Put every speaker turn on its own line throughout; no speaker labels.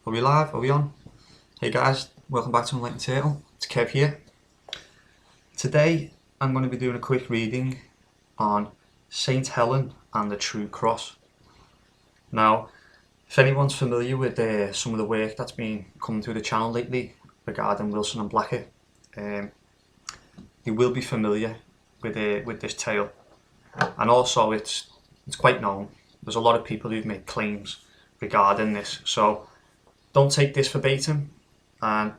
Are we live? Are we on? Hey guys, welcome back to Enlightened Turtle. It's Kev here. Today I'm going to be doing a quick reading on Saint Helen and the True Cross. Now, if anyone's familiar with some of the work that's been coming through the channel lately regarding Wilson and Blackett, you will be familiar with this tale, and also it's quite known. There's a lot of people who've made claims regarding this, so don't take this verbatim and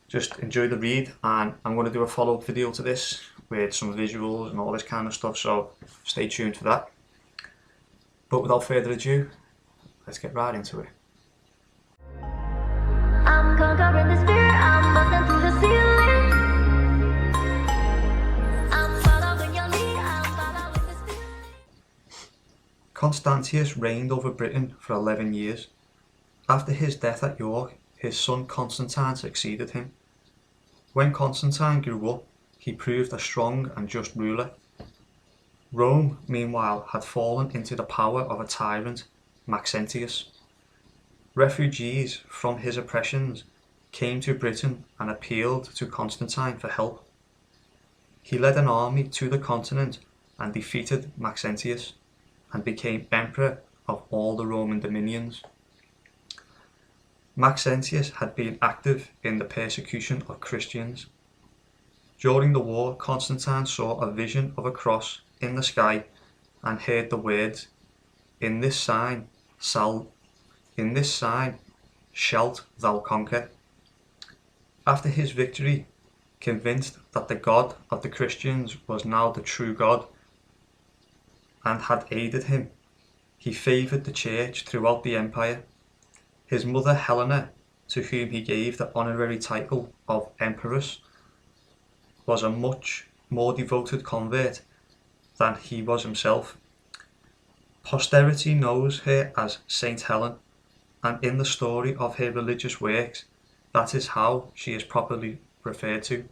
just enjoy the read. And I'm going to do a follow-up video to this with some visuals and all this kind of stuff, so stay tuned for that. But without further ado, let's get right into it.
I'm conquering this fear, I'm busting through the ceiling. I'm following your lead, I'm following this feeling.
Constantius reigned over Britain for 11 years. After his death at York, his son Constantine succeeded him. When Constantine grew up, he proved a strong and just ruler. Rome, meanwhile, had fallen into the power of a tyrant, Maxentius. Refugees from his oppressions came to Britain and appealed to Constantine for help. He led an army to the continent and defeated Maxentius, and became emperor of all the Roman dominions. Maxentius had been active in the persecution of Christians. During the war, Constantine saw a vision of a cross in the sky and heard the words, "In this sign shalt thou conquer." After his victory, convinced that the God of the Christians was now the true God and had aided him, he favoured the church throughout the empire. His mother Helena, to whom he gave the honorary title of Empress, was a much more devoted convert than he was himself. Posterity knows her as Saint Helen, and in the story of her religious works, that is how she is properly referred to.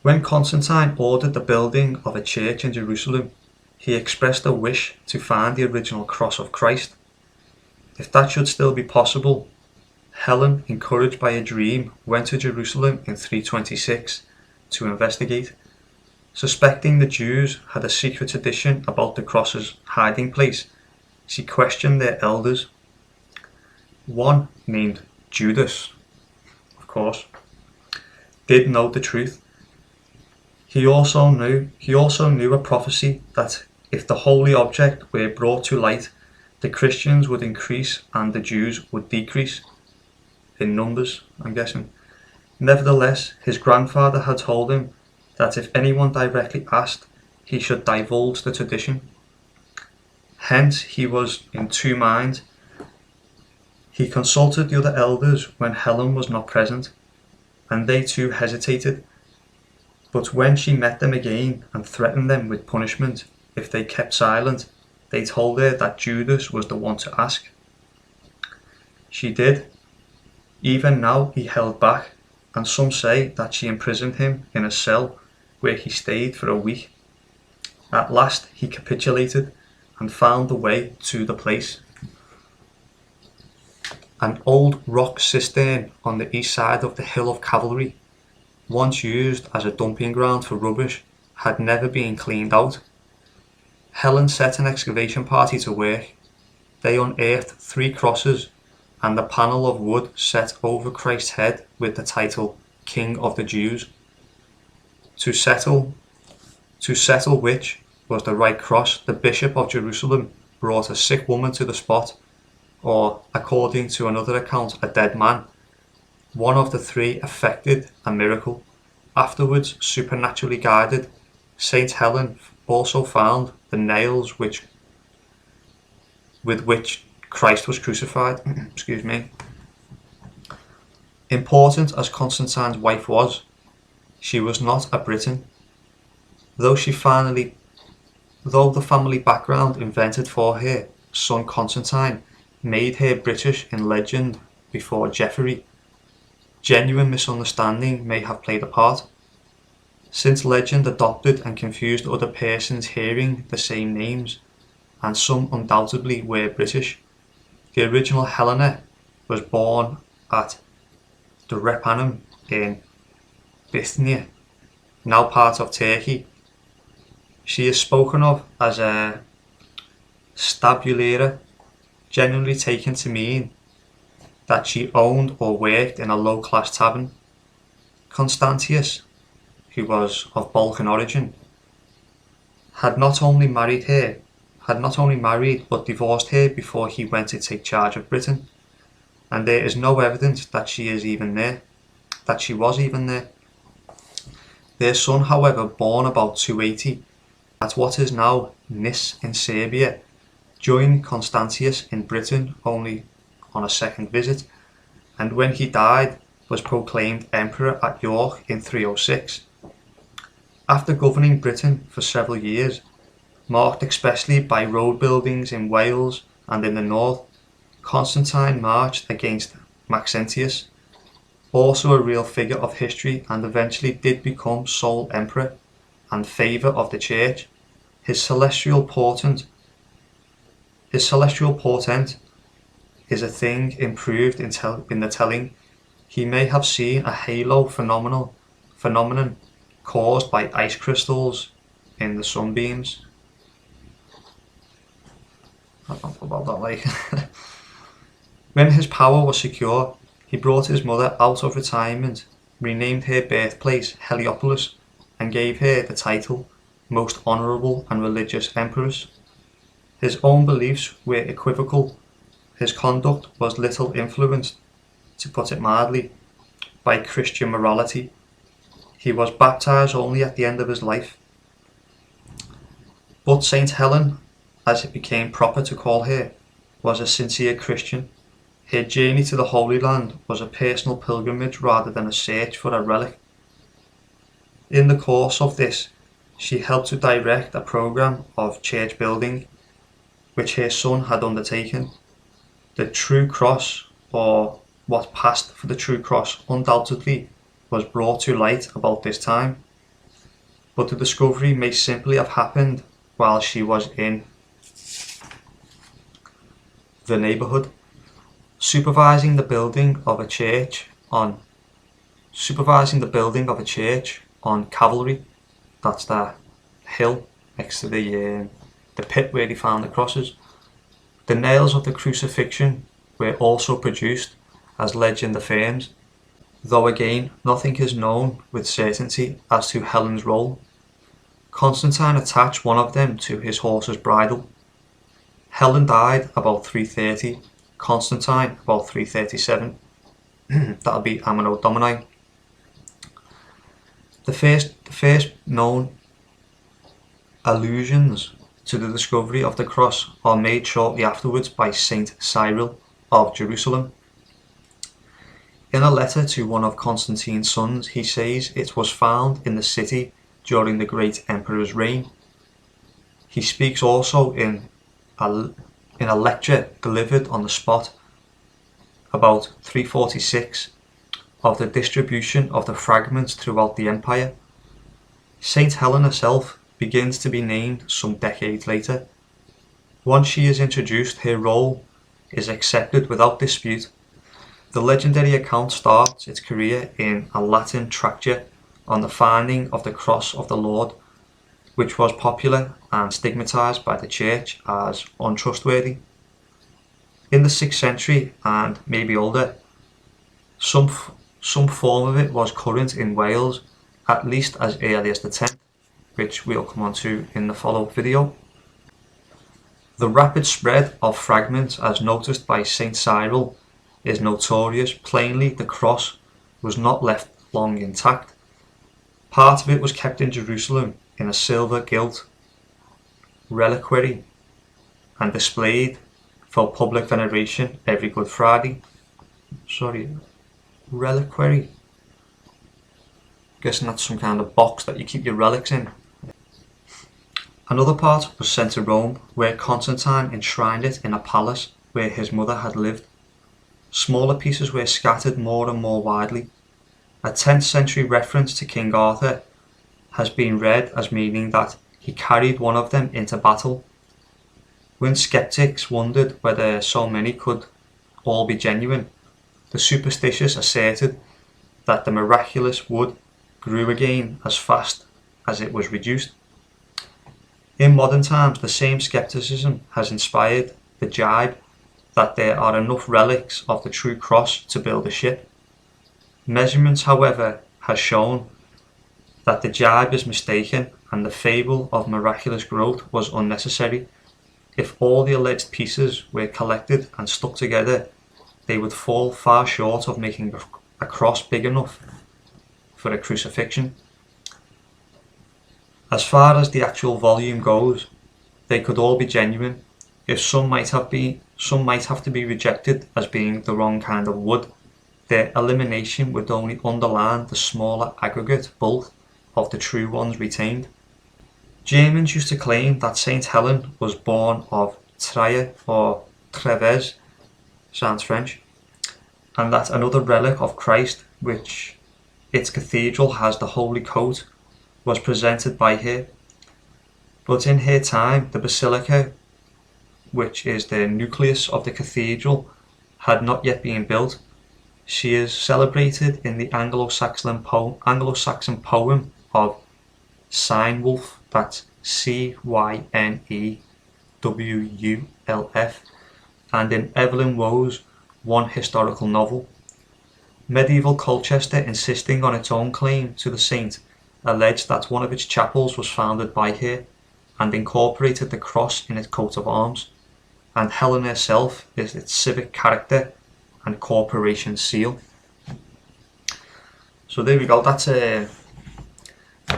When Constantine ordered the building of a church in Jerusalem, he expressed a wish to find the original cross of Christ. If that should still be possible, Helen, encouraged by a dream, went to Jerusalem in 326 to investigate. Suspecting the Jews had a secret tradition about the cross's hiding place, she questioned their elders. One, named Judas, of course, did know the truth. He also knew a prophecy that if the holy object were brought to light, the Christians would increase and the Jews would decrease. In numbers, I'm guessing. Nevertheless, his grandfather had told him that if anyone directly asked, he should divulge the tradition. Hence, he was in two minds. He consulted the other elders when Helen was not present, and they too hesitated. But when she met them again and threatened them with punishment if they kept silent, they told her that Judas was the one to ask. She did. Even now he held back, and some say that she imprisoned him in a cell where he stayed for a week. At last he capitulated and found the way to the place. An old rock cistern on the east side of the Hill of Cavalry, once used as a dumping ground for rubbish, had never been cleaned out. Helen set an excavation party to work. They unearthed 3 crosses and a panel of wood set over Christ's head with the title King of the Jews. To settle which was the right cross, the Bishop of Jerusalem brought a sick woman to the spot, or, according to another account, a dead man. One of the 3 effected a miracle. Afterwards, supernaturally guided, Saint Helen also found the nails with which Christ was crucified. Excuse me. Important as Constantine's wife was, she was not a Briton. Though the family background invented for her son Constantine made her British in legend before Geoffrey, genuine misunderstanding may have played a part. Since legend adopted and confused other persons hearing the same names, and some undoubtedly were British. The original Helena was born at Drepanum in Bithynia, now part of Turkey. She is spoken of as a stabularia, generally taken to mean that she owned or worked in a low-class tavern. Constantius, who was of Balkan origin, had not only married but divorced her before he went to take charge of Britain, and there is no evidence that she was even there. Their son, however, born about 280 at what is now Nis in Serbia, joined Constantius in Britain only on a second visit, and when he died was proclaimed emperor at York in 306. After governing Britain for several years, marked especially by road buildings in Wales and in the north, Constantine marched against Maxentius, also a real figure of history, and eventually did become sole emperor and favour of the church. His celestial portent is a thing improved in the telling. He may have seen a halo phenomenon caused by ice crystals in the sunbeams. I don't know about that, like. When his power was secure, he brought his mother out of retirement, renamed her birthplace Heliopolis, and gave her the title Most Honourable and Religious Empress. His own beliefs were equivocal. His conduct was little influenced, to put it mildly, by Christian morality. He was baptized only at the end of his life. But Saint Helen, as it became proper to call her, was a sincere Christian. Her journey to the Holy Land was a personal pilgrimage rather than a search for a relic. In the course of this, she helped to direct a programme of church building which her son had undertaken. The true cross, or what passed for the true cross, undoubtedly was brought to light about this time, but the discovery may simply have happened while she was in the neighbourhood, supervising the building of a church on Cavalry. That's the hill next to the pit where they found the crosses. The nails of the crucifixion were also produced, as legend affirms, though again nothing is known with certainty as to Helen's role. Constantine attached one of them to his horse's bridle. Helen died about 330, Constantine about 337. That'll be Anno Domini. The first known allusions to the discovery of the cross are made shortly afterwards by Saint Cyril of Jerusalem. In a letter to one of Constantine's sons, he says it was found in the city during the great emperor's reign. He speaks also in a lecture delivered on the spot about 346 of the distribution of the fragments throughout the empire. Saint Helen herself begins to be named some decades later. Once she is introduced, her role is accepted without dispute. The legendary account starts its career in a Latin tractate on the finding of the cross of the Lord, which was popular and stigmatized by the church as untrustworthy. In the 6th century, and maybe older, some form of it was current in Wales, at least as early as the 10th, which we'll come on to in the follow-up video. The rapid spread of fragments, as noticed by Saint Cyril, is notorious. Plainly, the cross was not left long intact. Part of it was kept in Jerusalem in a silver gilt reliquary and displayed for public veneration every Good Friday. Reliquary. Guessing that's some kind of box that you keep your relics in. Another part was sent to Rome, where Constantine enshrined it in a palace where his mother had lived. Smaller pieces were scattered more and more widely. A 10th century reference to King Arthur has been read as meaning that he carried one of them into battle. When skeptics wondered whether so many could all be genuine, the superstitious asserted that the miraculous wood grew again as fast as it was reduced. In modern times, the same skepticism has inspired the jibe that there are enough relics of the true cross to build a ship. Measurements, however, has shown that the jibe is mistaken and the fable of miraculous growth was unnecessary. If all the alleged pieces were collected and stuck together, they would fall far short of making a cross big enough for a crucifixion. As far as the actual volume goes, they could all be genuine. If some might have to be rejected as being the wrong kind of wood, their elimination would only underline the smaller aggregate bulk of the true ones retained. Germans used to claim that Saint Helen was born of Trier or Treves, sounds French, and that another relic of Christ, which its cathedral has the holy coat, was presented by her. But in her time, the basilica, which is the nucleus of the cathedral, had not yet been built. She is celebrated in the Anglo-Saxon poem of Cynewulf, that's Cynewulf, and in Evelyn Waugh's one historical novel. Medieval Colchester, insisting on its own claim to the saint, alleged that one of its chapels was founded by her and incorporated the cross in its coat of arms, and Helen herself is its civic character and corporation seal. So there we go, that's a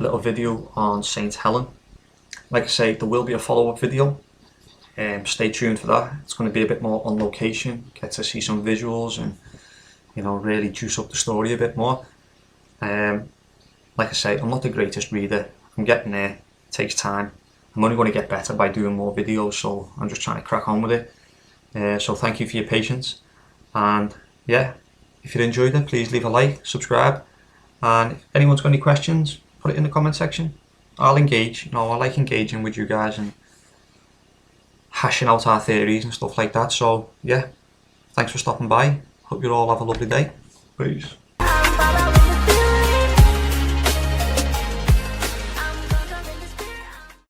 little video on Saint Helen. Like I say, there will be a follow-up video, stay tuned for that. It's going to be a bit more on location, get to see some visuals and really juice up the story a bit more. Like I say, I'm not the greatest reader, I'm getting there, it takes time. I'm only going to get better by doing more videos, so I'm just trying to crack on with it. So thank you for your patience, and yeah, if you enjoyed it, please leave a like, subscribe, and if anyone's got any questions, put it in the comment section. I'll engage, I like engaging with you guys and hashing out our theories and stuff like that. So yeah, thanks for stopping by, hope you all have a lovely day. Peace.